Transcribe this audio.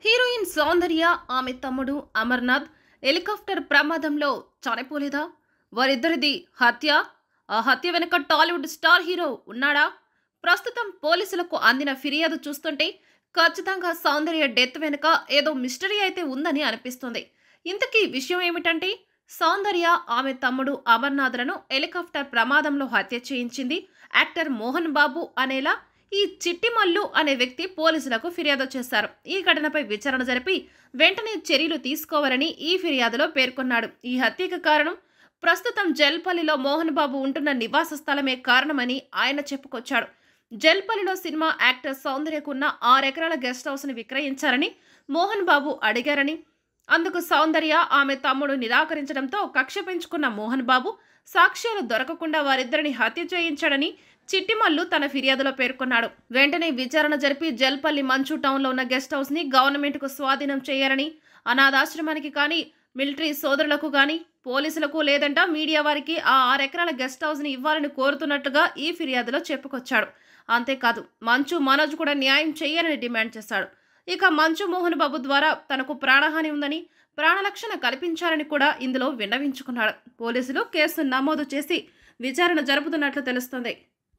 Heroine సౌందర్య ఆమె తమ్ముడు Amarnath helicopter ప్రమాదంలో చనిపోలేదా? వారిద్దరిది హత్య? ఆ హత్య వెనుక టాలీవుడ్ స్టార్ హీరో ఉన్నాడా? ప్రస్తుతం పోలీసులకు అందిన ఫిర్యాదు చూస్తుంటే ఖచ్చితంగా సౌందర్య డెత్ వెనుక ఏదో మిస్టరీ అయితే ఉందని అనిపిస్తుంది. ఇంతకీ విషయం ఏమిటంటే, సౌందర్య ఆమె తమ్ముడు అమర్నాథ్లను హెలికాప్టర్ ప్రమాదంలో హత్య చేయించింది యాక్టర్ మోహన్ బాబు అనేలా ఈ చిట్టిమల్లు అనే వ్యక్తి పోలీసులకు ఫిర్యాదు చేశారు. ఈ ఘటనపై విచారణ జరిపి వెంటనే చర్యలు తీసుకోవాలని ఈ ఫిర్యాదులో పేర్కొన్నాడు. ఈ హత్యకు కారణం ప్రస్తుతం జల్పల్లిలో మోహన్ బాబు ఉంటున్న నివాస స్థలమే కారణమని ఆయన చెప్పుకొచ్చాడు. జల్పల్లిలో సినిమా యాక్టర్ సౌందర్యకున్న 6 ఎకరాల గెస్ట్ హౌస్ ని విక్రయించారని మోహన్ బాబు అడిగారని, అందుకు సౌందర్య ఆమె తమ్ముడు నిరాకరించడంతో కక్ష పెంచుకున్న మోహన్ బాబు సాక్ష్యాలు దొరకకుండా వారిద్దరిని హత్య చేయించాడని చిట్టిమల్లు తన ఫిర్యాదులో పేర్కొన్నాడు. వెంటనే విచారణ జరిపి జల్పల్లి మంచు టౌన్లో ఉన్న గెస్ట్ హౌస్ ని గవర్నమెంట్కు స్వాధీనం చేయాలని, అనాథాశ్రమానికి కానీ, మిలిటరీ సోదరులకు కానీ, పోలీసులకు లేదంట మీడియా వారికి ఆ 6 ఎకరాల గెస్ట్ హౌస్ ని ఇవ్వాలని కోరుతున్నట్లుగా ఈ ఫిర్యాదులో చెప్పుకొచ్చాడు. అంతేకాదు, మంచు మనోజ్ కూడా న్యాయం చేయాలని డిమాండ్ చేశాడు. ఇక మంచు మోహన్ బాబు ద్వారా తనకు ప్రాణహాని ఉందని, ప్రాణరక్షణ కల్పించాలని కూడా ఇందులో విన్నవించుకున్నాడు. పోలీసులు కేసు నమోదు చేసి విచారణ జరుపుతున్నట్లు తెలుస్తుంది.